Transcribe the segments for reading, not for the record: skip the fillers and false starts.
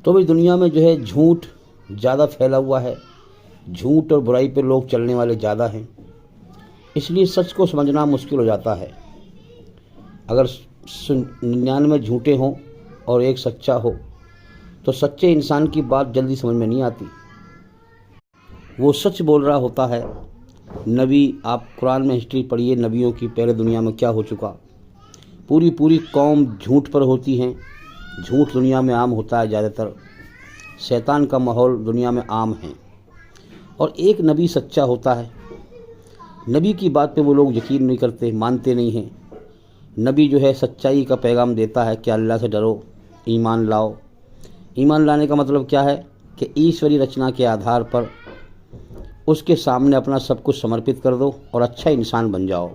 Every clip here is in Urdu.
تو بھی دنیا میں جو ہے جھوٹ زیادہ پھیلا ہوا ہے، جھوٹ اور برائی پہ لوگ چلنے والے زیادہ ہیں، اس لیے سچ کو سمجھنا مشکل ہو جاتا ہے۔ اگر 99 جھوٹے ہوں اور ایک سچا ہو تو سچے انسان کی بات جلدی سمجھ میں نہیں آتی، وہ سچ بول رہا ہوتا ہے۔ نبی، آپ قرآن میں ہسٹری پڑھیے نبیوں کی، پہلے دنیا میں کیا ہو چکا، پوری قوم جھوٹ پر ہوتی ہیں، جھوٹ دنیا میں عام ہوتا ہے، زیادہ تر شیطان کا ماحول دنیا میں عام ہے، اور ایک نبی سچا ہوتا ہے۔ نبی کی بات پہ وہ لوگ یقین نہیں کرتے، مانتے نہیں ہیں۔ نبی جو ہے سچائی کا پیغام دیتا ہے کہ اللہ سے ڈرو، ایمان لاؤ۔ ایمان لانے کا مطلب کیا ہے کہ ایشوری رچنا کے آدھار پر اس کے سامنے اپنا سب کچھ سمرپت کر دو اور اچھا انسان بن جاؤ،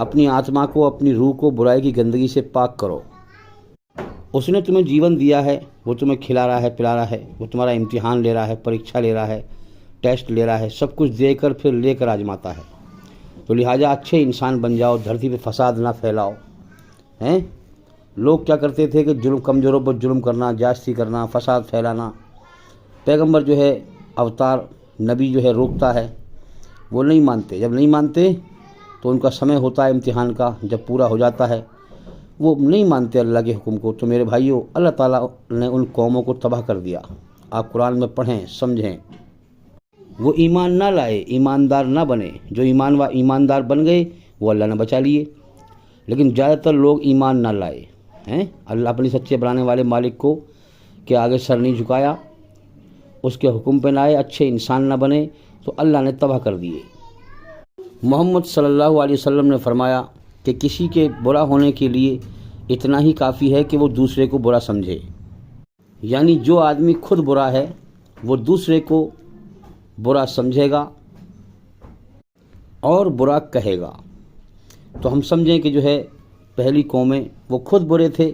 اپنی آتما کو، اپنی روح کو برائی کی گندگی سے پاک کرو۔ اس نے تمہیں جیون دیا ہے، وہ تمہیں کھلا رہا ہے، پلا رہا ہے، وہ تمہارا امتحان لے رہا ہے، پریکشا لے رہا ہے، ٹیسٹ لے رہا ہے، سب کچھ دے کر پھر لے کر آزماتا ہے۔ تو لہٰذا اچھے انسان بن جاؤ، دھرتی پہ فساد نہ پھیلاؤ۔ لوگ کیا کرتے تھے کہ کمزوروں پر ظلم کرنا، جاستی کرنا، فساد پھیلانا۔ پیغمبر جو ہے اوتار نبی جو ہے روکتا ہے، وہ نہیں مانتے۔ جب نہیں مانتے تو ان کا سمے ہوتا ہے امتحان کا، جب پورا ہو جاتا ہے وہ نہیں مانتے اللہ کے حکم کو، تو میرے بھائیوں اللہ تعالیٰ نے ان قوموں کو تباہ کر دیا۔ آپ قرآن میں پڑھیں، سمجھیں۔ وہ ایمان نہ لائے، ایماندار نہ بنے، جو ایماندار بن گئے وہ اللہ نے بچا لیے، لیکن زیادہ تر لوگ ایمان نہ لائے ہیں۔ اللہ اپنی سچے بنانے والے مالک کو کہ آگے سر نہیں جھکایا، اس کے حکم پہ نہ آئے، اچھے انسان نہ بنے، تو اللہ نے تباہ کر دیے۔ محمد صلی اللہ علیہ وسلم نے فرمایا کہ کسی کے برا ہونے کے لیے اتنا ہی کافی ہے کہ وہ دوسرے کو برا سمجھے، یعنی جو آدمی خود برا ہے وہ دوسرے کو برا سمجھے گا اور برا کہے گا۔ تو ہم سمجھیں کہ جو ہے پہلی قومیں وہ خود برے تھے،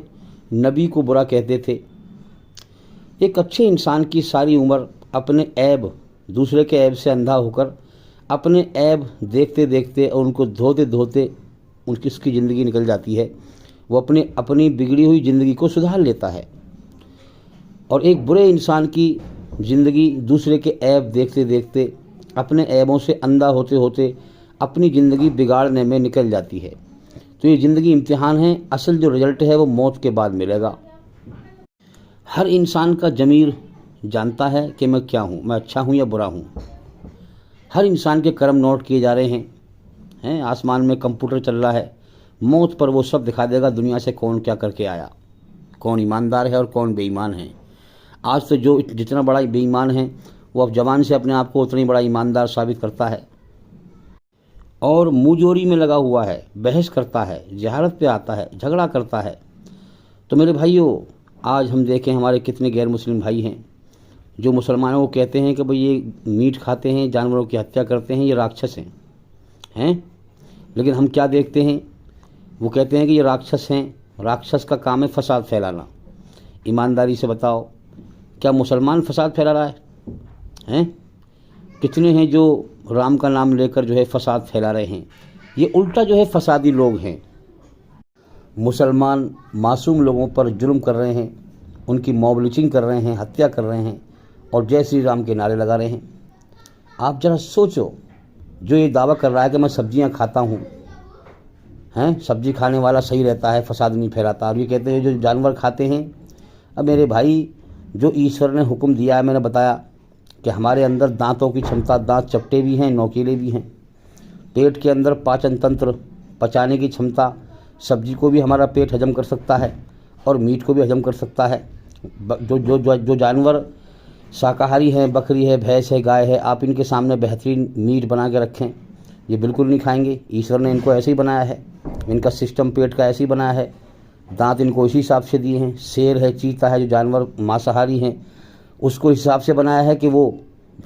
نبی کو برا کہتے تھے۔ ایک اچھے انسان کی ساری عمر اپنے عیب، دوسرے کے عیب سے اندھا ہو کر اپنے عیب دیکھتے دیکھتے اور ان کو دھوتے دھوتے اس کی زندگی نکل جاتی ہے، وہ اپنی بگڑی ہوئی زندگی کو سدھار لیتا ہے۔ اور ایک برے انسان کی زندگی دوسرے کے عیب دیکھتے دیکھتے اپنے عیبوں سے اندھا ہوتے ہوتے اپنی زندگی بگاڑنے میں نکل جاتی ہے۔ تو یہ زندگی امتحان ہے، اصل جو رزلٹ ہے وہ موت کے بعد ملے گا۔ ہر انسان کا ضمیر جانتا ہے کہ میں کیا ہوں، میں اچھا ہوں یا برا ہوں۔ ہر انسان کے کرم نوٹ کیے جا رہے ہیں، آسمان میں کمپیوٹر چل رہا ہے، موت پر وہ سب دکھا دے گا دنیا سے کون کیا کر کے آیا، کون ایماندار ہے اور کون بے ایمان ہے۔ آج تو جو جتنا بڑا بے ایمان ہے وہ اب زبان سے اپنے آپ کو اتنی بڑا ایماندار ثابت کرتا ہے، اور منہ جوری میں لگا ہوا ہے، بحث کرتا ہے، جہالت پہ آتا ہے، جھگڑا کرتا ہے۔ تو میرے بھائیوں، آج ہم دیکھیں ہمارے کتنے غیر مسلم بھائی ہیں جو مسلمانوں کو کہتے ہیں کہ بھئی یہ میٹ کھاتے ہیں، جانوروں کی ہتیا کرتے ہیں، یہ راکشس ہیں۔ لیکن ہم کیا دیکھتے ہیں، وہ کہتے ہیں کہ یہ راکشس ہیں، راکشس کا کام ہے فساد پھیلانا۔ ایمانداری سے بتاؤ، کیا مسلمان فساد پھیلا رہا ہے؟ کتنے ہیں جو رام کا نام لے کر جو ہے فساد پھیلا رہے ہیں؟ یہ الٹا جو ہے فسادی لوگ ہیں۔ مسلمان معصوم لوگوں پر ظلم کر رہے ہیں، ان کی موب لنچنگ کر رہے ہیں، ہتیا کر رہے ہیں، اور جے شری رام کے نعرے لگا رہے ہیں۔ آپ ذرا سوچو، جو یہ دعویٰ کر رہا ہے کہ میں سبزیاں کھاتا ہوں، سبزی کھانے والا صحیح رہتا ہے، فساد نہیں پھیلاتا، اور یہ کہتے ہیں جو جانور کھاتے ہیں۔ اب میرے بھائی، جو ایشور نے حکم دیا ہے، میں نے بتایا کہ ہمارے اندر دانتوں کی چھمتا، دانت چپٹے بھی ہیں، نوکیلے بھی ہیں، پیٹ کے اندر پاچن تنتر، پچانے کی چھمتا، سبزی کو بھی ہمارا پیٹ ہجم کر سکتا ہے اور میٹ کو بھی ہجم کر سکتا ہے۔ جو جانور شاکاہاری ہیں، بکری ہے، بھینس ہے، گائے ہے، آپ ان کے سامنے بہترین میٹ بنا کے رکھیں، یہ بالکل نہیں کھائیں گے۔ ایشور نے ان کو ایسے ہی بنایا ہے، ان کا سسٹم پیٹ کا ایسے ہی بنایا ہے، دانت ان کو اسی حساب سے دیے ہیں۔ شیر ہے، چیتا ہے، جو جانور مانساہاری ہیں، اس کو حساب سے بنایا ہے کہ وہ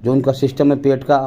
جو ان کا سسٹم ہے پیٹ کا،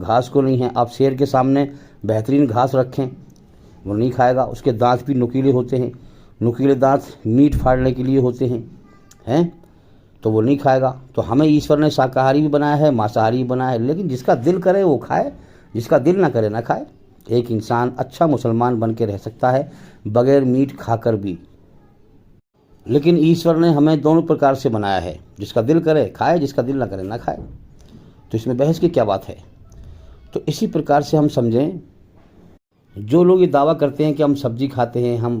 گھاس کو نہیں ہے۔ آپ شیر کے سامنے بہترین گھاس رکھیں، وہ نہیں کھائے گا۔ اس کے دانت بھی نکیلے ہوتے ہیں، نکیلے دانت میٹ پھاڑنے کے لیے ہوتے ہیں، تو وہ نہیں کھائے گا۔ تو ہمیں ایشور نے شاکاہاری بھی بنایا ہے، مانساہاری بھی بنایا ہے، لیکن جس کا دل کرے وہ کھائے، جس کا دل نہ کرے نہ کھائے۔ ایک انسان اچھا مسلمان بن کے رہ سکتا ہے بغیر میٹ کھا کر بھی، لیکن ایشور نے ہمیں دونوں پرکار سے بنایا ہے، جس کا دل کرے کھائے، جس کا دل نہ کرے نہ کھائے، تو اس میں بحث کی کیا بات ہے؟ تو اسی پرکار سے ہم سمجھیں، جو لوگ یہ دعویٰ کرتے ہیں کہ ہم سبزی کھاتے ہیں، ہم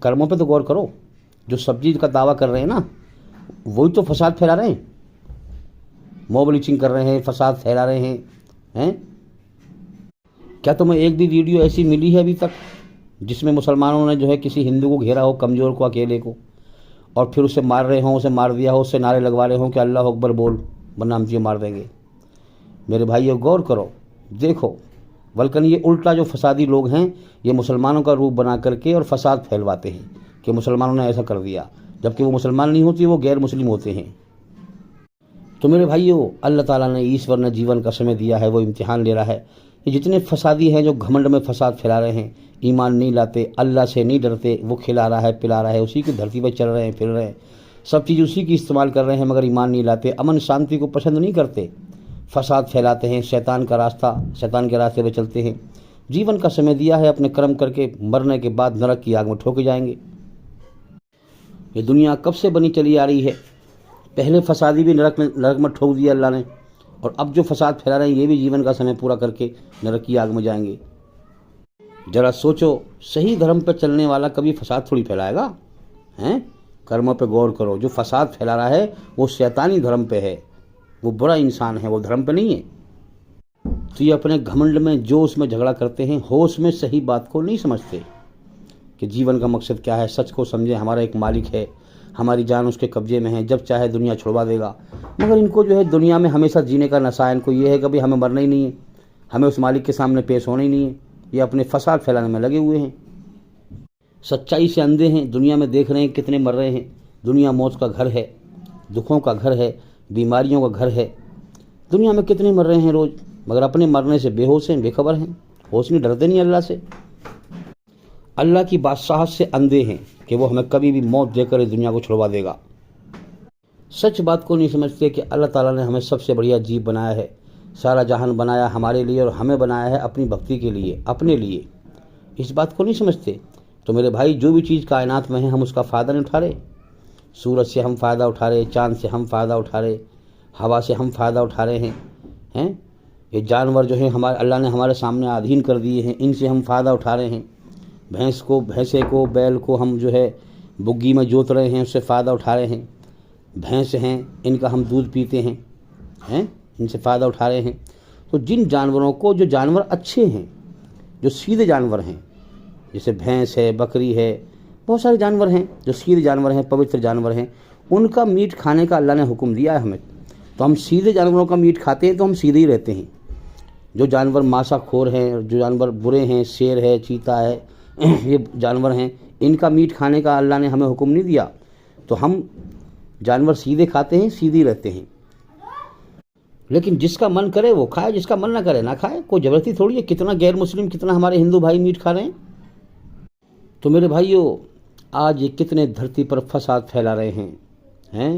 کرموں پہ تو غور کرو، جو سبزی کا دعویٰ کر رہے ہیں نا وہی تو فساد پھیلا رہے ہیں، موب لیچنگ کر رہے ہیں، فساد پھیلا رہے ہیں۔ کیا تمہیں ایک بھی ویڈیو ایسی ملی ہے ابھی تک جس میں مسلمانوں نے جو ہے کسی ہندو کو گھیرا ہو، کمزور کو، اکیلے کو، اور پھر اسے مار رہے ہوں، اسے مار دیا ہو، اسے نعرے لگوا رہے ہوں کہ اللہ اکبر بول ورنہ ہم تجھے مار دیں گے؟ میرے بھائیو غور کرو، دیکھو، بلکہ یہ الٹا جو فسادی لوگ ہیں یہ مسلمانوں کا روپ بنا کر کے اور فساد پھیلواتے ہیں کہ مسلمانوں نے ایسا کر دیا، جبکہ وہ مسلمان نہیں ہوتے، وہ غیر مسلم ہوتے ہیں۔ تو میرے بھائیو، اللہ تعالیٰ نے ایشور نے جیون کا سمے دیا ہے، وہ امتحان لے رہا ہے۔ یہ جتنے فسادی ہیں جو گھمنڈ میں فساد پھیلا رہے ہیں، ایمان نہیں لاتے، اللہ سے نہیں ڈرتے، وہ کھلا رہا ہے، پلا رہا ہے، اسی کی دھرتی پہ چل رہے ہیں، پھر رہے ہیں، سب چیز اسی کی استعمال کر رہے ہیں، مگر ایمان نہیں لاتے، امن شانتی کو پسند نہیں کرتے، فساد پھیلاتے ہیں، شیطان کے راستے پہ چلتے ہیں۔ جیون کا سمے دیا ہے، اپنے کرم کر کے مرنے کے بعد نرک کی آگ میں ٹھوکے جائیں گے۔ یہ دنیا کب سے بنی چلی آ رہی ہے، پہلے فسادی بھی نرک میں ٹھوک دیا اللہ نے، اور اب جو فساد پھیلا رہے ہیں یہ بھی جیون کا سمے پورا کر کے نرک کی آگ میں جائیں گے۔ ذرا سوچو، صحیح دھرم پہ چلنے والا کبھی فساد تھوڑی پھیلائے گا، ہیں؟ کرموں پہ غور کرو، جو فساد پھیلا رہا ہے وہ شیطانی دھرم پہ ہے، وہ برا انسان ہے، وہ دھرم پہ نہیں ہے۔ تو یہ اپنے گھمنڈ میں جوش میں جھگڑا کرتے ہیں، ہوش میں صحیح بات کو نہیں سمجھتے کہ جیون کا مقصد کیا ہے۔ سچ کو سمجھیں، ہمارا ایک مالک ہے، ہماری جان اس کے قبضے میں ہے، جب چاہے دنیا چھڑوا دے گا، مگر ان کو جو ہے دنیا میں ہمیشہ جینے کا نشہ ہے، ان کو یہ ہے کہ بھئی ہمیں مرنا ہی نہیں ہے، ہمیں اس مالک کے سامنے پیش ہونا ہی نہیں ہے، یہ اپنے فساد پھیلانے میں لگے ہوئے ہیں، سچائی سے اندھے ہیں۔ دنیا میں دیکھ رہے ہیں کتنے مر رہے ہیں، دنیا موت کا گھر ہے، دکھوں کا گھر ہے، بیماریوں کا گھر ہے، دنیا میں کتنے مر رہے ہیں روز، مگر اپنے مرنے سے بے ہوش ہیں، بے خبر ہیں، ہوش نہیں، ڈرتے نہیں اللہ سے، اللہ کی بادشاہت سے اندھے ہیں کہ وہ ہمیں کبھی بھی موت دے کر اس دنیا کو چھڑوا دے گا۔ سچ بات کو نہیں سمجھتے کہ اللہ تعالیٰ نے ہمیں سب سے بڑھیا جیو بنایا ہے، سارا جہان بنایا ہمارے لیے، اور ہمیں بنایا ہے اپنی بھکتی کے لیے، اپنے لیے، اس بات کو نہیں سمجھتے۔ تو میرے بھائی، جو بھی چیز کائنات میں ہے ہم اس کا فائدہ نہیں اٹھا رہے، سورج سے ہم فائدہ اٹھا رہے، چاند سے ہم فائدہ اٹھا رہے، ہوا سے ہم فائدہ اٹھا رہے ہیں، یہ جانور جو ہیں ہمارے اللہ نے ہمارے سامنے آدھین کر دیے ہیں، ان سے ہم فائدہ اٹھا رہے ہیں، بھینسے کو، بیل کو ہم جو ہے بگی میں جوت رہے ہیں، اس سے فائدہ اٹھا رہے ہیں، بھینس ہیں ان کا ہم دودھ پیتے ہیں، ان سے فائدہ اٹھا رہے ہیں۔ تو جن جانوروں کو، جو جانور اچھے ہیں، جو سیدھے جانور ہیں، جیسے بھینس ہے، بکری ہے، بہت سارے جانور ہیں جو سیدھے جانور ہیں، پوتر جانور ہیں، ان کا میٹ کھانے کا اللہ نے حکم دیا ہے ہمیں، تو ہم سیدھے جانوروں کا میٹ کھاتے ہیں تو ہم سیدھے ہی رہتے ہیں۔ جو جانور ماسا خور ہیں، جو جانور برے ہیں، شیر ہے، چیتا ہے، یہ جانور ہیں، ان کا میٹ کھانے کا اللہ نے ہمیں حکم نہیں دیا، تو ہم جانور سیدھے کھاتے ہیں، سیدھے ہی رہتے ہیں۔ لیکن جس کا من کرے وہ کھائے، جس کا من نہ کرے نہ کھائے، کوئی زبردستی تھوڑی ہے۔ کتنا غیر مسلم، کتنا ہمارے ہندو بھائی میٹ کھا رہے ہیں۔ تو میرے بھائیو، آج یہ کتنے دھرتی پر فساد پھیلا رہے ہیں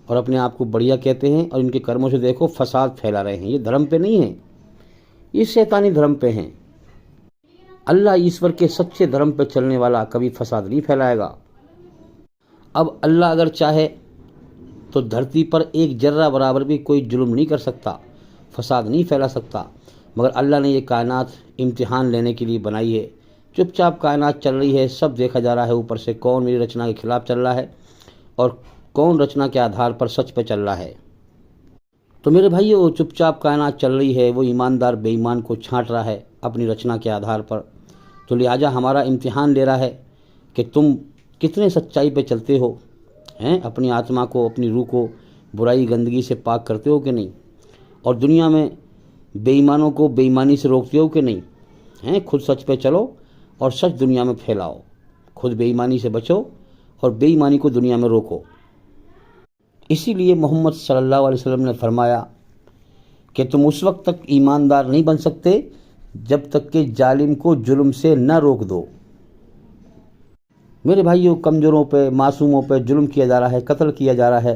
اور اپنے آپ کو بڑھیا کہتے ہیں، اور ان کے کرموں سے دیکھو فساد پھیلا رہے ہیں۔ یہ دھرم پہ نہیں ہیں، یہ شیطانی دھرم پہ ہیں۔ اللہ ایشور کے سچے دھرم پہ چلنے والا کبھی فساد نہیں پھیلائے گا۔ اب اللہ اگر چاہے تو دھرتی پر ایک ذرہ برابر بھی کوئی ظلم نہیں کر سکتا، فساد نہیں پھیلا سکتا، مگر اللہ نے یہ کائنات امتحان لینے کے لیے بنائی ہے۔ چپ چاپ کائنات چل رہی ہے، سب دیکھا جا رہا ہے اوپر سے، کون میری رچنا کے خلاف چل رہا ہے اور کون رچنا کے آدھار پر سچ پہ چل رہا ہے۔ تو میرے بھائیو، چپ چاپ کائنات چل رہی ہے، وہ ایماندار بے ایمان کو چھانٹ رہا ہے اپنی رچنا کے آدھار پر، تو لہٰذا ہمارا امتحان لے رہا ہے کہ تم کتنے سچائی پہ چلتے ہو، اپنی آتما کو، اپنی روح کو برائی گندگی سے پاک کرتے ہو کہ نہیں، اور دنیا میں بے ایمانوں کو بے ایمانی سے روکتے ہو کہ نہیں، خود سچ پہ چلو اور سچ دنیا میں پھیلاؤ، خود بے ایمانی سے بچو اور بے ایمانی کو دنیا میں روکو۔ اسی لیے محمد صلی اللہ علیہ وسلم نے فرمایا کہ تم اس وقت تک ایماندار نہیں بن سکتے جب تک کہ ظالم کو ظلم سے نہ روک دو۔ میرے بھائیوں، کمزوروں پہ، معصوموں پہ ظلم کیا جا رہا ہے، قتل کیا جا رہا ہے،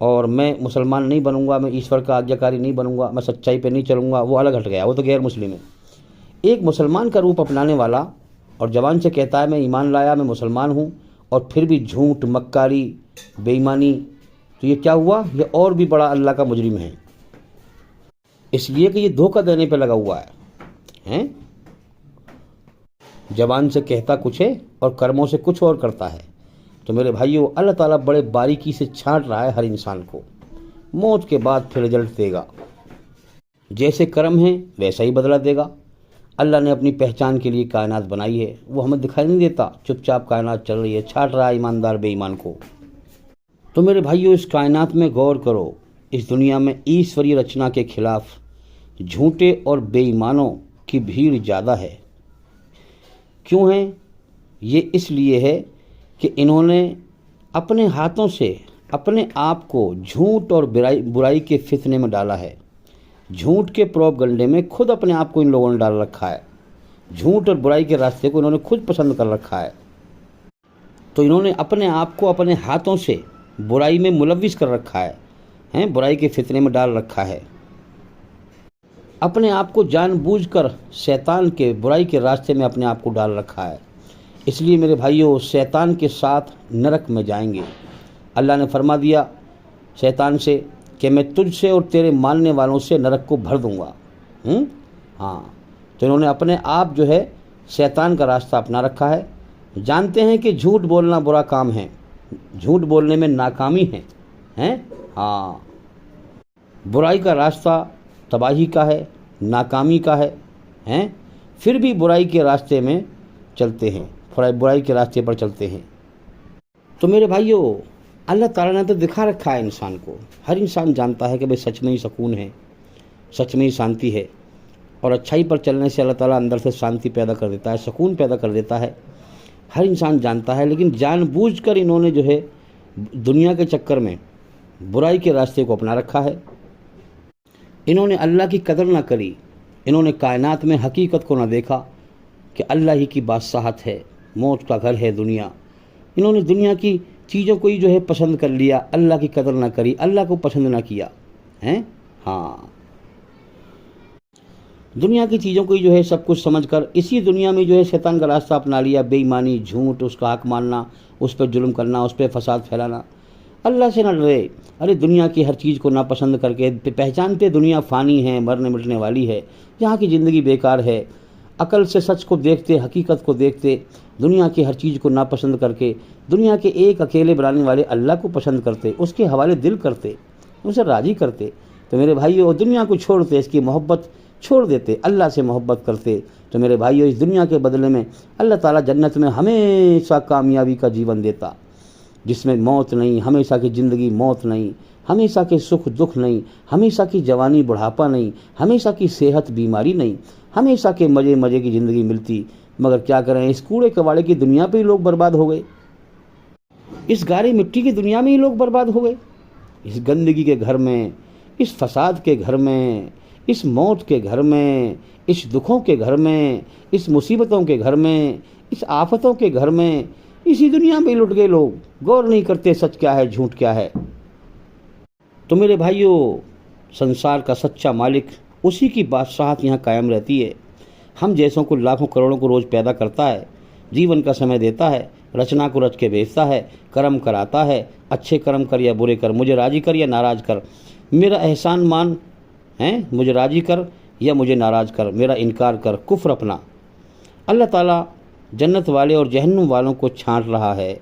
اور میں مسلمان نہیں بنوں گا، میں ایشور کا آجاکاری نہیں بنوں گا، میں سچائی پہ نہیں چلوں گا، وہ الگ ہٹ گیا، وہ تو غیر مسلم ہے۔ ایک مسلمان کا روپ اپنانے والا اور زبان سے کہتا ہے میں ایمان لایا، میں مسلمان ہوں، اور پھر بھی جھوٹ، مکاری، بے ایمانی، تو یہ کیا ہوا؟ یہ اور بھی بڑا اللہ کا مجرم ہے، اس لیے کہ یہ دھوکہ دینے پہ لگا ہوا ہے۔ زبان سے کہتا کچھ ہے اور کرموں سے کچھ اور کرتا ہے۔ تو میرے بھائیو، اللہ تعالیٰ بڑے باریکی سے چھانٹ رہا ہے ہر انسان کو، موت کے بعد پھر رزلٹ دے گا، جیسے کرم ہے ویسا ہی بدلہ دے گا۔ اللہ نے اپنی پہچان کے لیے کائنات بنائی ہے، وہ ہمیں دکھائی نہیں دیتا، چپ چاپ کائنات چل رہی ہے، چھانٹ رہا ہے ایماندار بے ایمان کو۔ تو میرے بھائیو، اس کائنات میں غور کرو، اس دنیا میں ایشوری رچنا کے خلاف جھوٹے اور بے ایمانوں کی بھیڑ زیادہ ہے۔ کیوں ہے یہ؟ اس لیے ہے کہ انہوں نے اپنے ہاتھوں سے اپنے آپ کو جھوٹ اور برائی کے فتنے میں ڈالا ہے، جھوٹ کے پروپگنڈے میں خود اپنے آپ کو ان لوگوں نے ڈال رکھا ہے، جھوٹ اور برائی کے راستے کو انہوں نے خود پسند کر رکھا ہے۔ تو انہوں نے اپنے آپ کو اپنے ہاتھوں سے برائی میں ملوث کر رکھا ہے، برائی کے فتنے میں ڈال رکھا ہے، اپنے آپ کو جان بوجھ کر شیطان کے برائی کے راستے میں اپنے آپ کو ڈال رکھا ہے۔ اس لیے میرے بھائیوں، شیطان کے ساتھ نرک میں جائیں گے۔ اللہ نے فرما دیا شیطان سے کہ میں تجھ سے اور تیرے ماننے والوں سے نرک کو بھر دوں گا۔ تو انہوں نے اپنے آپ جو ہے شیطان کا راستہ اپنا رکھا ہے، جانتے ہیں کہ جھوٹ بولنا برا کام ہے، جھوٹ بولنے میں ناکامی ہے، برائی کا راستہ تباہی کا ہے، ناکامی کا ہے، پھر بھی برائی کے راستے میں چلتے ہیں، برائی کے راستے پر چلتے ہیں۔ تو میرے بھائیوں، اللہ تعالیٰ نے تو دکھا رکھا ہے انسان کو، ہر انسان جانتا ہے کہ بھئی سچ میں ہی سکون ہے، سچ میں ہی شانتی ہے، اور اچھائی پر چلنے سے اللہ تعالیٰ اندر سے شانتی پیدا کر دیتا ہے، سکون پیدا کر دیتا ہے، ہر انسان جانتا ہے۔ لیکن جان بوجھ کر انہوں نے جو ہے دنیا کے چکر میں برائی کے راستے کو اپنا رکھا ہے، انہوں نے اللہ کی قدر نہ کری، انہوں نے کائنات میں حقیقت کو نہ دیکھا کہ اللہ ہی کی بادشاہت ہے، موت کا گھر ہے دنیا۔ انہوں نے دنیا کی چیزوں کو ہی جو ہے پسند کر لیا، اللہ کی قدر نہ کری، اللہ کو پسند نہ کیا، دنیا کی چیزوں کو ہی جو ہے سب کچھ سمجھ کر اسی دنیا میں جو ہے شیطان کا راستہ اپنا لیا، بے ایمانی، جھوٹ، اس کا حق ماننا، اس پہ ظلم کرنا، اس پہ فساد پھیلانا۔ اللہ سے نہ ڈرے، ارے دنیا کی ہر چیز کو ناپسند کر کے پہچانتے دنیا فانی ہے، مرنے مٹنے والی ہے، یہاں کی زندگی بیکار ہے، عقل سے سچ کو دیکھتے، حقیقت کو دیکھتے، دنیا کی ہر چیز کو ناپسند کر کے دنیا کے ایک اکیلے بنانے والے اللہ کو پسند کرتے، اس کے حوالے دل کرتے، اسے راضی کرتے، تو میرے بھائیو دنیا کو چھوڑتے، اس کی محبت چھوڑ دیتے، اللہ سے محبت کرتے، تو میرے بھائیو اس دنیا کے بدلے میں اللہ تعالیٰ جنت میں ہمیشہ کامیابی کا جیون دیتا، جس میں موت نہیں، ہمیشہ کی زندگی موت نہیں، ہمیشہ کے سکھ دکھ نہیں، ہمیشہ کی جوانی بڑھاپا نہیں، ہمیشہ کی صحت بیماری نہیں، ہمیشہ کے مزے کی زندگی ملتی۔ مگر کیا کریں، اس کوڑے کباڑے کی دنیا پہ ہی لوگ برباد ہو گئے، اس گارے مٹی کی دنیا میں ہی لوگ برباد ہو گئے، اس گندگی کے گھر میں، اس فساد کے گھر میں، اس موت کے گھر میں، اس دکھوں کے گھر میں، اس مصیبتوں کے گھر میں، اس آفتوں کے گھر میں، اسی دنیا میں لٹ گئے لوگ، غور نہیں کرتے سچ کیا ہے، جھوٹ کیا ہے۔ تو میرے بھائیو، سنسار کا سچا مالک، اسی کی بادشاہت یہاں قائم رہتی ہے، ہم جیسوں کو لاکھوں کروڑوں کو روز پیدا کرتا ہے، جیون کا سمے دیتا ہے، رچنا کو رچ کے بیچتا ہے، کرم کراتا ہے، اچھے کرم کر یا برے کر، مجھے راضی کر یا ناراض کر، میرا احسان مان، مجھے راضی کر یا مجھے ناراض کر، میرا انکار کر، کفر اپنا۔ اللہ تعالیٰ جنت والے اور جہنم والوں کو چھانٹ رہا ہے،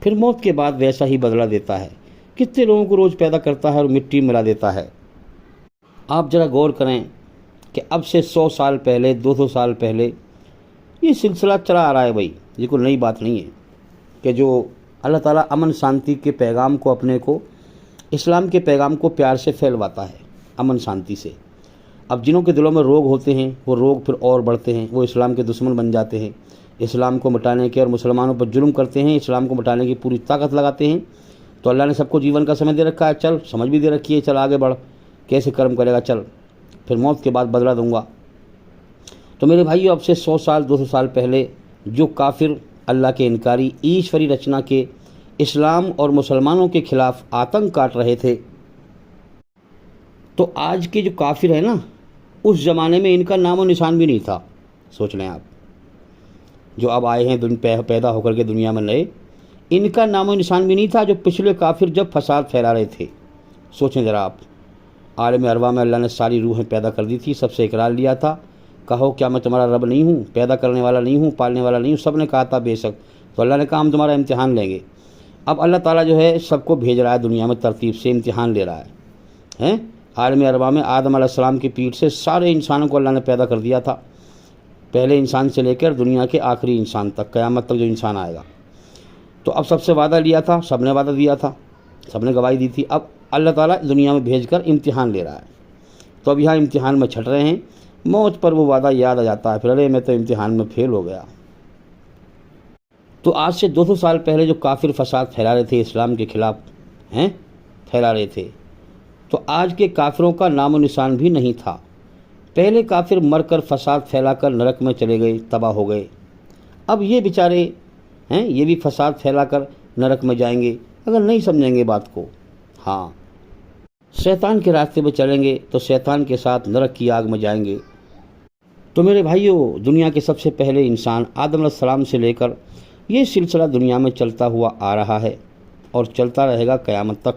پھر موت کے بعد ویسا ہی بدلہ دیتا ہے، کتنے لوگوں کو روز پیدا کرتا ہے اور مٹی ملا دیتا ہے۔ آپ ذرا غور کریں کہ اب سے 100 سال پہلے، 200 سال پہلے یہ سلسلہ چلا آ رہا ہے، بھائی یہ کوئی نئی بات نہیں ہے کہ جو اللہ تعالیٰ امن شانتی کے پیغام کو، اپنے کو اسلام کے پیغام کو پیار سے پھیلواتا ہے، امن شانتی سے۔ اب جنہوں کے دلوں میں روگ ہوتے ہیں، وہ روگ پھر اور بڑھتے ہیں، وہ اسلام کے دشمن بن جاتے ہیں، اسلام کو مٹانے کے اور مسلمانوں پر ظلم کرتے ہیں، اسلام کو مٹانے کی پوری طاقت لگاتے ہیں۔ تو اللہ نے سب کو جیون کا سمے دے رکھا ہے، چل سمجھ بھی دے رکھی ہے، چل آگے بڑھ، کیسے کرم کرے گا، چل پھر موت کے بعد بدلہ دوں گا۔ تو میرے بھائیو، اب سے 100 سال 200 سال پہلے جو کافر، اللہ کے انکاری، ایشوری رچنا کے اسلام اور مسلمانوں کے خلاف آتنک کاٹ رہے تھے، تو آج کے جو کافر ہیں نا، اس زمانے میں ان کا نام و نشان بھی نہیں تھا۔ سوچ لیں آپ، جو اب آئے ہیں پیدا ہو کر کے دنیا میں نئے، ان کا نام و نشان بھی نہیں تھا جو پچھلے کافر جب فساد پھیلا رہے تھے۔ سوچیں ذرا آپ، عالم ارواح میں اللہ نے ساری روحیں پیدا کر دی تھی، سب سے اقرار لیا تھا، کہو کیا میں تمہارا رب نہیں ہوں، پیدا کرنے والا نہیں ہوں، پالنے والا نہیں ہوں؟ سب نے کہا تھا بے شک۔ تو اللہ نے کہا ہم تمہارا امتحان لیں گے۔ اب اللہ تعالیٰ جو ہے سب کو بھیج رہا ہے دنیا میں، ترتیب سے امتحان لے رہا ہے۔ عالم ارواح میں آدم علیہ السلام کی پیٹھ سے سارے انسانوں کو اللہ نے پیدا کر دیا تھا، پہلے انسان سے لے کر دنیا کے آخری انسان تک، قیامت تک جو انسان آئے گا۔ تو اب سب سے وعدہ لیا تھا، سب نے وعدہ دیا تھا، سب نے گواہی دی تھی۔ اب اللہ تعالیٰ دنیا میں بھیج کر امتحان لے رہا ہے۔ تو اب یہاں امتحان میں چھٹ رہے ہیں، موت پر وہ وعدہ یاد آ جاتا ہے، پھر ارے میں تو امتحان میں فیل ہو گیا۔ تو آج سے 200 سال پہلے جو کافر فساد پھیلا رہے تھے اسلام کے خلاف، پھیلا رہے تھے، تو آج کے کافروں کا نام و نشان بھی نہیں تھا۔ پہلے کافر مر کر فساد پھیلا کر نرک میں چلے گئے، تباہ ہو گئے۔ اب یہ بیچارے یہ بھی فساد پھیلا کر نرک میں جائیں گے اگر نہیں سمجھیں گے بات کو۔ ہاں، شیطان کے راستے پہ چلیں گے تو شیطان کے ساتھ نرک کی آگ میں جائیں گے۔ تو میرے بھائیوں، دنیا کے سب سے پہلے انسان آدم علیہ السلام سے لے کر یہ سلسلہ دنیا میں چلتا ہوا آ رہا ہے اور چلتا رہے گا قیامت تک۔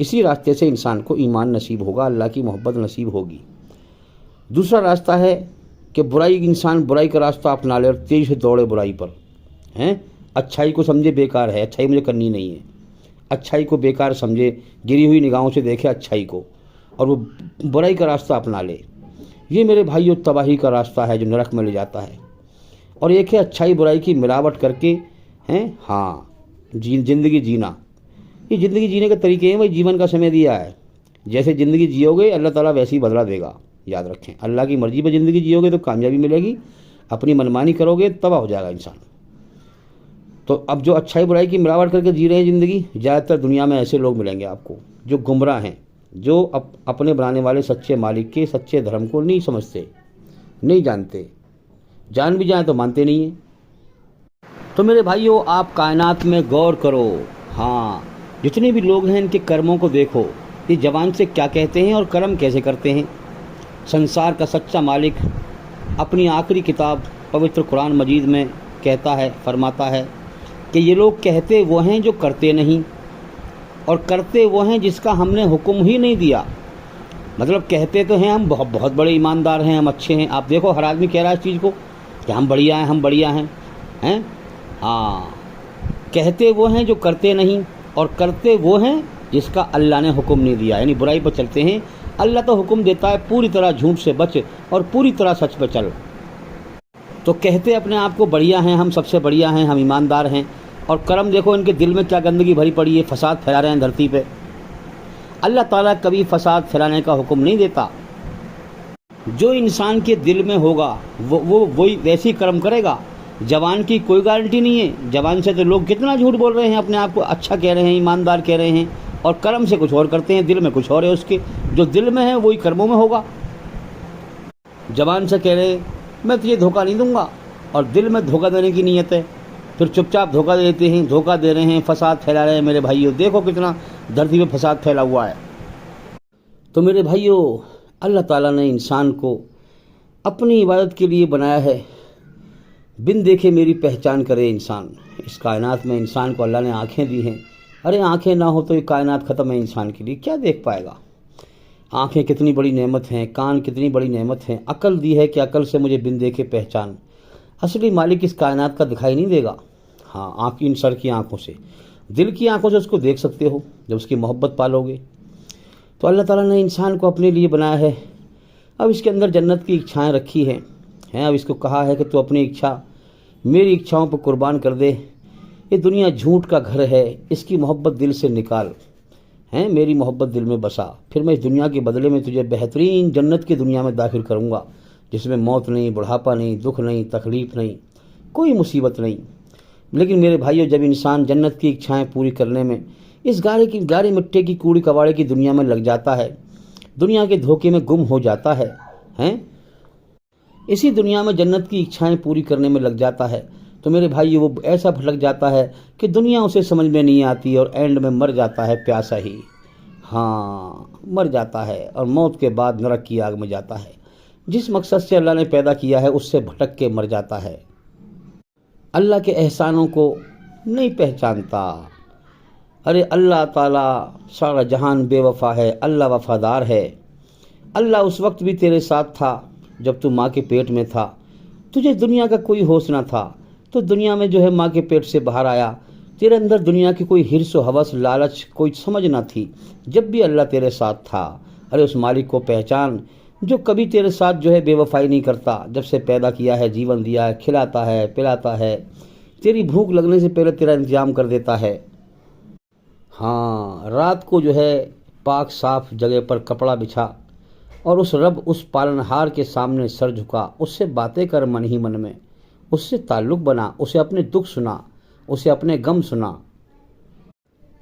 اسی راستے سے انسان کو ایمان نصیب ہوگا، اللہ کی محبت نصیب ہوگی۔ دوسرا راستہ ہے کہ انسان برائی کا راستہ اپنا لے اور تیز سے دوڑے برائی پر، اچھائی کو سمجھے بیکار ہے، اچھائی مجھے کرنی نہیں ہے، اچھائی کو بیکار سمجھے، گری ہوئی نگاہوں سے دیکھے اچھائی کو اور وہ برائی کا راستہ اپنا لے۔ یہ میرے بھائیوں تباہی کا راستہ ہے جو نرک میں لے جاتا ہے۔ اور ایک ہے اچھائی برائی کی ملاوٹ کر کے زندگی جینا۔ یہ زندگی جینے کے طریقے ہیں، وہی جیون کا سمے دیا ہے۔ جیسے زندگی جیو گے اللہ تعالیٰ ویسے ہی بدلہ دے گا، یاد رکھیں۔ اللہ کی مرضی پہ زندگی جیو گے تو کامیابی ملے گی، اپنی منمانی کرو گے تباہ ہو جائے گا انسان۔ تو اب جو اچھائی برائی کی ملاوٹ کر کے جی رہے ہیں زندگی، زیادہ تر دنیا میں ایسے لوگ ملیں گے آپ کو جو گمراہ ہیں، جو اپنے بنانے والے سچے مالک کے سچے دھرم کو نہیں سمجھتے، نہیں جانتے، جان بھی جائیں تو مانتے نہیں ہیں۔ تو میرے بھائیوں، آپ کائنات میں غور کرو، جتنے بھی لوگ ہیں ان کے کرموں کو دیکھو، یہ زبان سے کیا کہتے ہیں اور کرم کیسے کرتے ہیں۔ سنسار کا سچا مالک اپنی آخری کتاب پوتر قرآن مجید میں کہتا ہے، فرماتا ہے کہ یہ لوگ کہتے وہ ہیں جو کرتے نہیں، اور کرتے وہ ہیں جس کا ہم نے حکم ہی نہیں دیا۔ مطلب کہتے تو ہیں ہم بہت بڑے ایماندار ہیں، ہم اچھے ہیں۔ آپ دیکھو ہر آدمی کہہ رہا ہے اس چیز کو کہ ہم بڑھیا ہیں، ہم بڑھیا ہیں، کہتے وہ ہیں جو کرتے نہیں، اور کرتے وہ ہیں جس کا اللہ نے حکم نہیں دیا، یعنی برائی پر چلتے ہیں۔ اللہ تو حکم دیتا ہے پوری طرح جھوٹ سے بچ اور پوری طرح سچ پہ چل، تو کہتے اپنے آپ کو بڑھیا ہیں، ہم سب سے بڑھیا ہیں، ہم ایماندار ہیں، اور کرم دیکھو ان کے دل میں کیا گندگی بھری پڑی ہے، فساد پھیلا رہے ہیں دھرتی پہ۔ اللہ تعالیٰ کبھی فساد پھیلانے کا حکم نہیں دیتا۔ جو انسان کے دل میں ہوگا وہی ویسی کرم کرے گا۔ زبان کی کوئی گارنٹی نہیں ہے، زبان سے تو لوگ کتنا جھوٹ بول رہے ہیں، اپنے آپ کو اچھا کہہ رہے ہیں، ایماندار کہہ رہے ہیں، اور کرم سے کچھ اور کرتے ہیں، دل میں کچھ اور ہے اس کے۔ جو دل میں ہے وہی کرموں میں ہوگا۔ زبان سے کہہ رہے میں تجھے دھوکہ نہیں دوں گا، اور دل میں دھوکہ دینے کی نیت ہے، پھر چپ چاپ دھوکہ دیتے ہیں، دھوکہ دے رہے ہیں، فساد پھیلا رہے ہیں۔ میرے بھائیوں دیکھو کتنا دھرتی پہ فساد پھیلا ہوا ہے۔ تو میرے بھائیوں، اللہ تعالیٰ نے انسان کو اپنی عبادت کے لیے بنایا ہے۔ بن دیکھے میری پہچان کرے انسان۔ اس کائنات میں انسان کو اللہ نے آنکھیں دی ہیں۔ ارے آنکھیں نہ ہو تو یہ کائنات ختم ہے، انسان کے لیے کیا دیکھ پائے گا۔ آنکھیں کتنی بڑی نعمت ہیں، کان کتنی بڑی نعمت ہیں، عقل دی ہے کہ عقل سے مجھے بن دیکھے پہچان۔ اصلی مالک اس کائنات کا دکھائی نہیں دے گا، آنکھ ان سر کی آنکھوں سے، دل کی آنکھوں سے اس کو دیکھ سکتے ہو جب اس کی محبت پالو گے۔ تو اللہ تعالیٰ نے انسان کو اپنے لیے بنایا ہے۔ اب اس کے اندر جنت کی اچھائیں رکھی ہیں، اب اس کو کہا ہے کہ تو اپنی اچھا میری اچھاؤں پر قربان کر دے۔ یہ دنیا جھوٹ کا گھر ہے، اس کی محبت دل سے نکال، میری محبت دل میں بسا، پھر میں اس دنیا کے بدلے میں تجھے بہترین جنت کی دنیا میں داخل کروں گا، جس میں موت نہیں، بڑھاپا نہیں، دکھ نہیں، تکلیف نہیں، کوئی مصیبت نہیں۔ لیکن میرے بھائیوں، جب انسان جنت کی اچھائیں پوری کرنے میں اس گارے مٹی کی کوڑی کباڑے کی دنیا میں لگ جاتا ہے، دنیا کے دھوکے میں گم ہو جاتا ہے، اسی دنیا میں جنت کی اچھائیں پوری کرنے میں لگ جاتا ہے، تو میرے بھائی وہ ایسا بھٹک جاتا ہے کہ دنیا اسے سمجھ میں نہیں آتی، اور اینڈ میں مر جاتا ہے پیاسا ہی، مر جاتا ہے، اور موت کے بعد نرک کی آگ میں جاتا ہے۔ جس مقصد سے اللہ نے پیدا کیا ہے اس سے بھٹک کے مر جاتا ہے، اللہ کے احسانوں کو نہیں پہچانتا۔ ارے اللہ تعالیٰ سارا جہان بے وفا ہے، اللہ وفادار ہے۔ اللہ اس وقت بھی تیرے ساتھ تھا جب تو ماں کے پیٹ میں تھا، تجھے دنیا کا کوئی ہوش نہ تھا، تو دنیا میں جو ہے ماں کے پیٹ سے باہر آیا، تیرے اندر دنیا کی کوئی حرص و ہوس، لالچ، کوئی سمجھ نہ تھی، جب بھی اللہ تیرے ساتھ تھا۔ ارے اس مالک کو پہچان جو کبھی تیرے ساتھ جو ہے بے وفائی نہیں کرتا، جب سے پیدا کیا ہے، جیون دیا ہے، کھلاتا ہے، پلاتا ہے، تیری بھوک لگنے سے پہلے تیرا انتظام کر دیتا ہے۔ رات کو جو ہے پاک صاف جگہ پر کپڑا بچھا، اور اس رب، اس پالنہار کے سامنے سر جھکا، اس سے باتیں کر من ہی من میں، اس سے تعلق بنا، اسے اپنے دکھ سنا، اسے اپنے غم سنا۔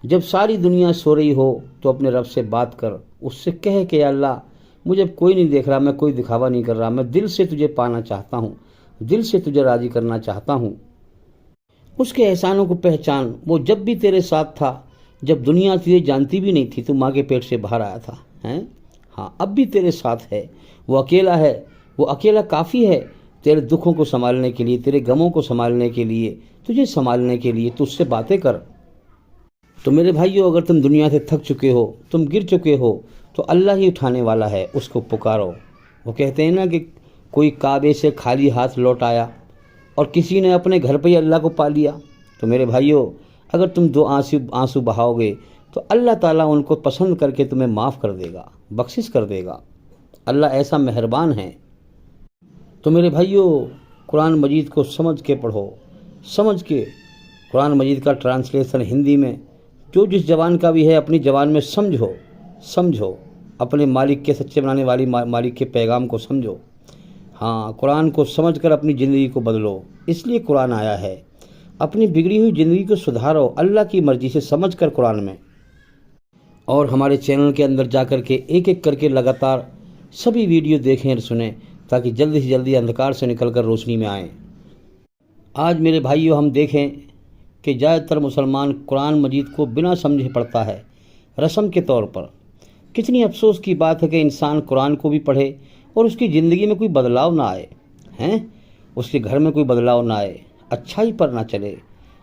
جب ساری دنیا سو رہی ہو تو اپنے رب سے بات کر، اس سے کہے کہ یا اللہ مجھے کوئی نہیں دیکھ رہا، میں کوئی دکھاوا نہیں کر رہا، میں دل سے تجھے پانا چاہتا ہوں، دل سے تجھے راضی کرنا چاہتا ہوں۔ اس کے احسانوں کو پہچان، وہ جب بھی تیرے ساتھ تھا، جب دنیا تجھے جانتی بھی نہیں تھی، تو ماں کے پیٹ سے باہر آیا تھا، اب بھی تیرے ساتھ ہے، وہ اکیلا ہے، وہ اکیلا کافی ہے تیرے دکھوں کو سنبھالنے کے لیے، تیرے غموں کو سنبھالنے کے لیے، تجھے سنبھالنے کے لیے، تو اس سے باتیں کر۔ تو تو میرے بھائیوں، اگر تم دنیا سے تھک چکے ہو، تم گر چکے ہو، تو اللہ ہی اٹھانے والا ہے، اس کو پکارو۔ وہ کہتے ہیں نا کہ کوئی کعبے سے خالی ہاتھ لوٹ آیا اور کسی نے اپنے گھر پہ ہی اللہ کو پا لیا۔ تو میرے بھائیوں، اگر تم دو آنسو بہاؤ گے تو اللہ تعالیٰ ان کو پسند کر کے تمہیں معاف کر دے گا، بخشش کر دے گا۔ اللہ ایسا مہربان ہے۔ تو میرے بھائیوں، قرآن مجید کو سمجھ کے پڑھو، سمجھ کے قرآن مجید کا ٹرانسلیشن ہندی میں جو جس زبان کا بھی ہے اپنی زبان میں سمجھو، اپنے مالک کے سچے بنانے والی مالک کے پیغام کو سمجھو۔ ہاں، قرآن کو سمجھ کر اپنی زندگی کو بدلو، اس لیے قرآن آیا ہے۔ اپنی بگڑی ہوئی زندگی کو سدھارو اللہ کی مرضی سے سمجھ کر قرآن میں۔ اور ہمارے چینل کے اندر جا کر کے ایک ایک کر کے لگاتار سبھی ویڈیو دیکھیں اور سنیں، تاکہ جلدی سے جلدی اندھکار سے نکل کر روشنی میں آئیں۔ آج میرے بھائیوں، ہم دیکھیں کہ زیادہ تر مسلمان قرآن مجید کو بنا سمجھے پڑھتا ہے، رسم کے طور پر۔ کتنی افسوس کی بات ہے کہ انسان قرآن کو بھی پڑھے اور اس کی زندگی میں کوئی بدلاؤ نہ آئے، اس کے گھر میں کوئی بدلاؤ نہ آئے، اچھائی پر نہ چلے،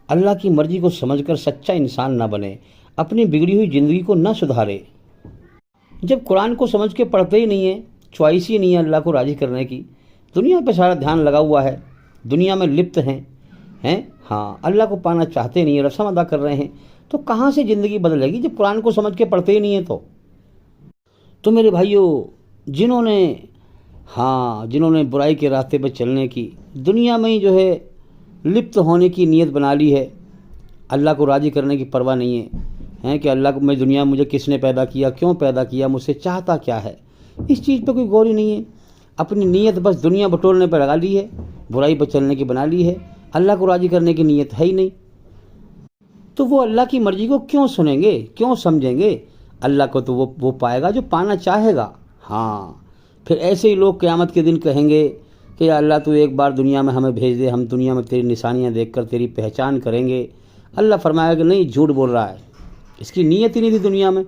اللہ کی مرضی کو سمجھ کر سچا انسان نہ بنے، اپنی بگڑی ہوئی زندگی کو نہ سدھارے۔ جب قرآن کو سمجھ کے پڑھتے ہی نہیں ہے، چوائس ہی نہیں ہے اللہ کو راضی کرنے کی، دنیا پہ سارا دھیان لگا ہوا ہے، دنیا میں لپت ہیں، ہاں، اللہ کو پانا چاہتے نہیں، رسم ادا کر رہے ہیں، تو کہاں سے زندگی بدلے گی جب قرآن کو سمجھ کے پڑھتے ہی نہیں ہیں؟ تو میرے بھائیوں، جنہوں نے برائی کے راستے پہ چلنے کی، دنیا میں ہی جو ہے لپت ہونے کی نیت بنا لی ہے، اللہ کو راضی کرنے کی پرواہ نہیں ہے کہ اللہ کو میں دنیا میں مجھے کس نے پیدا کیا، کیوں پیدا کیا، مجھ سے چاہتا کیا ہے، اس چیز پہ کوئی غور ہی نہیں ہے۔ اپنی نیت بس دنیا بٹورنے پہ لگا لی ہے، برائی پہ چلنے کی بنا لی ہے، اللہ کو راضی کرنے کی نیت ہے ہی نہیں۔ تو وہ اللہ کی مرضی کو کیوں سنیں گے، کیوں سمجھیں گے؟ اللہ کو تو وہ پائے گا جو پانا چاہے گا۔ ہاں، پھر ایسے ہی لوگ قیامت کے دن کہیں گے کہ اللہ تو ایک بار دنیا میں ہمیں بھیج دے، ہم دنیا میں تیری نشانیاں دیکھ کر تیری پہچان کریں گے۔ اللہ فرمائے گا کہ نہیں، جھوٹ بول رہا ہے، اس کی نیت ہی نہیں تھی دنیا میں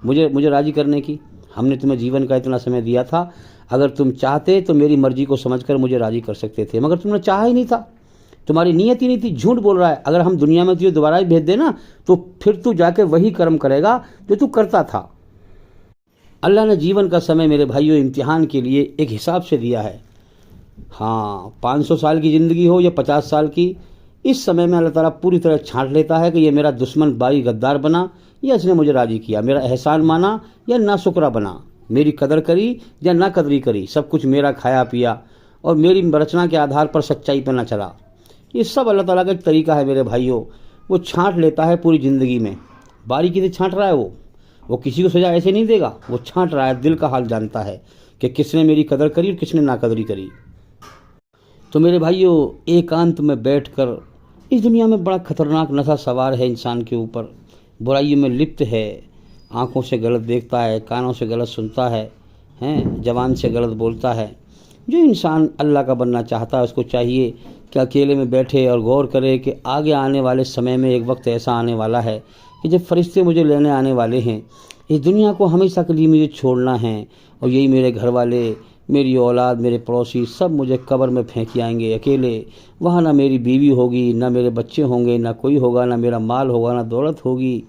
مجھے راضی کرنے کی۔ ہم نے تمہیں جیون کا اتنا سمے دیا تھا، اگر تم چاہتے تو میری مرضی کو سمجھ کر مجھے راضی کر سکتے تھے، مگر تم نے چاہا ہی نہیں تھا، تمہاری نیت ہی نہیں تھی، جھوٹ بول رہا ہے۔ اگر ہم دنیا میں تجھے دوبارہ ہی بھیج دیں نا، تو پھر تو جا کے وہی کرم کرے گا جو تو کرتا تھا۔ اللہ نے جیون کا سمے میرے بھائیوں امتحان کے لیے ایک حساب سے دیا ہے۔ ہاں، 500 سال کی زندگی ہو یا 50 سال کی، اس سمے میں اللہ تعالیٰ پوری طرح چھانٹ لیتا ہے کہ یہ میرا دشمن باغی غدار بنا یا اس نے مجھے راضی کیا، میرا احسان مانا یا ناشکرا بنا، میری قدر کری یا نہ قدری کری، سب کچھ میرا کھایا پیا اور میری رچنا کے آدھار پر سچائی پہ نہ چلا۔ یہ سب اللہ تعالیٰ کا ایک طریقہ ہے میرے بھائیوں، وہ چھانٹ لیتا ہے پوری زندگی میں، باریکی سے چھانٹ رہا ہے۔ وہ کسی کو سزا ایسے نہیں دے گا، وہ چھانٹ رہا ہے، دل کا حال جانتا ہے کہ کس نے میری قدر کری اور کس نے ناقدری کری۔ تو میرے بھائیوں، ایکانت میں بیٹھ کر، اس دنیا میں بڑا خطرناک نشہ سوار ہے انسان کے اوپر، برائیوں میں لپت ہے، آنکھوں سے غلط دیکھتا ہے، کانوں سے غلط سنتا ہے، زبان سے غلط بولتا ہے۔ جو انسان اللہ کا بننا چاہتا ہے، اس کو چاہیے کہ اکیلے میں بیٹھے اور غور کرے کہ آگے آنے والے سمے میں ایک وقت ایسا آنے والا ہے کہ جب فرشتے مجھے لینے آنے والے ہیں، اس دنیا کو ہمیشہ کے لیے مجھے چھوڑنا ہے، اور یہی میرے گھر والے، میری اولاد، میرے پڑوسی سب مجھے قبر میں پھینک آئیں گے اکیلے۔ وہاں نہ میری بیوی ہوگی، نہ میرے بچے ہوں گے، نہ کوئی ہوگا، نہ میرا مال ہوگا، نہ دولت ہوگی۔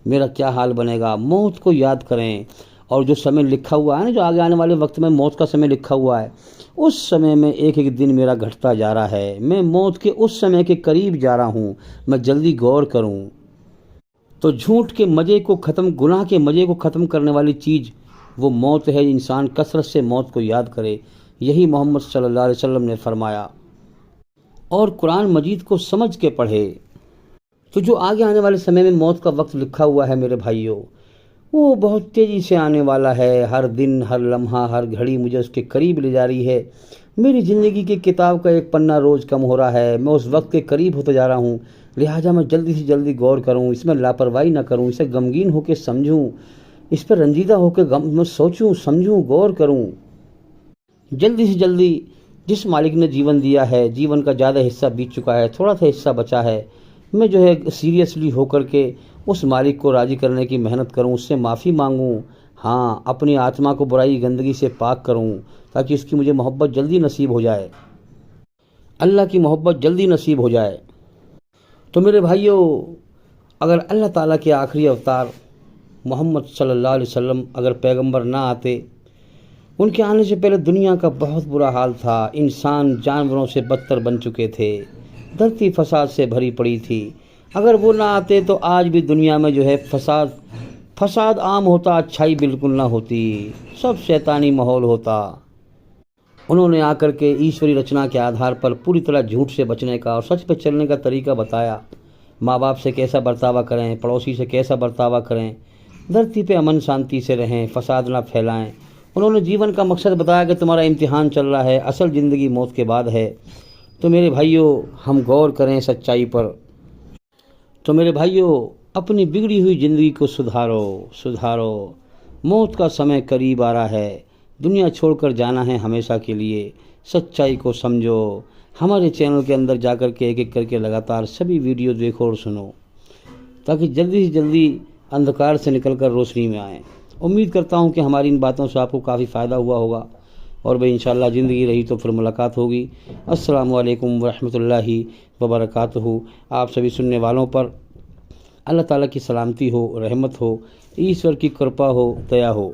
میرا کیا حال بنے گا؟ موت کو یاد کریں، اور جو سمے لکھا ہوا ہے نا، جو آگے آنے والے وقت میں موت کا سمے لکھا ہوا ہے، اس سمے میں ایک ایک دن میرا گھٹتا جا رہا ہے، میں موت کے اس سمے کے قریب جا رہا ہوں، میں جلدی غور کروں۔ تو جھوٹ کے مزے کو ختم، گناہ کے مزے کو ختم کرنے والی چیز وہ موت ہے۔ انسان کثرت سے موت کو یاد کرے، یہی محمد صلی اللہ علیہ وسلم نے فرمایا، اور قرآن مجید کو سمجھ کے پڑھے۔ تو جو آگے آنے والے سمے میں موت کا وقت لکھا ہوا ہے میرے بھائیوں، وہ بہت تیزی سے آنے والا ہے۔ ہر دن، ہر لمحہ، ہر گھڑی مجھے اس کے قریب لے جا رہی ہے۔ میری زندگی کی کتاب کا ایک پنہ روز کم ہو رہا ہے، میں اس وقت کے قریب ہوتے جا رہا ہوں، لہٰذا میں جلدی سے جلدی غور کروں، اس میں لاپرواہی نہ کروں، اسے غمگین ہو کے سمجھوں، اس پر رنجیدہ ہو کے میں سوچوں، سمجھوں، غور کروں۔ جلدی سے جلدی، جس مالک نے جیون دیا ہے، جیون کا زیادہ حصہ بیت چکا ہے، تھوڑا سا حصہ بچا ہے، میں جو ہے سیریسلی ہو کر کے اس مالک کو راضی کرنے کی محنت کروں، اس سے معافی مانگوں، اپنی آتما کو برائی گندگی سے پاک کروں، تاکہ اس کی مجھے محبت جلدی نصیب ہو جائے، اللہ کی محبت جلدی نصیب ہو جائے۔ تو میرے بھائیوں، اگر اللہ تعالیٰ کے آخری اوتار محمد صلی اللہ علیہ وسلم اگر پیغمبر نہ آتے، ان کے آنے سے پہلے دنیا کا بہت برا حال تھا، انسان جانوروں سے بدتر بن چکے تھے، دھرتی فساد سے بھری پڑی تھی۔ اگر وہ نہ آتے تو آج بھی دنیا میں جو ہے فساد عام ہوتا، اچھائی بالکل نہ ہوتی، سب شیطانی ماحول ہوتا۔ انہوں نے آ کر کے ایشوری رچنا کے آدھار پر پوری طرح جھوٹ سے بچنے کا اور سچ پہ چلنے کا طریقہ بتایا، ماں باپ سے کیسا برتاوا کریں، پڑوسی سے کیسا برتاوا کریں، دھرتی پہ امن شانتی سے رہیں، فساد نہ پھیلائیں۔ انہوں نے جیون کا مقصد بتایا کہ تمہارا امتحان چل رہا ہے، اصل زندگی موت کے بعد ہے۔ تو میرے بھائیوں، ہم غور کریں سچائی پر۔ تو میرے بھائیوں، اپنی بگڑی ہوئی زندگی کو سدھارو۔ موت کا سمے قریب آ رہا ہے، دنیا چھوڑ کر جانا ہے ہمیشہ کے لیے۔ سچائی کو سمجھو۔ ہمارے چینل کے اندر جا کر کے ایک ایک کر کے لگاتار سبھی ویڈیو دیکھو اور سنو، تاکہ جلدی سے جلدی اندھکار سے نکل کر روشنی میں آئیں۔ امید کرتا ہوں کہ ہماری ان باتوں سے آپ کو کافی فائدہ ہوا ہوگا، اور بھئی انشاءاللہ زندگی رہی تو پھر ملاقات ہوگی۔ السلام علیکم ورحمۃ اللہ وبرکاتہ۔ آپ سبھی سننے والوں پر اللہ تعالیٰ کی سلامتی ہو، رحمت ہو، ایشور کی کرپا ہو، دیا ہو۔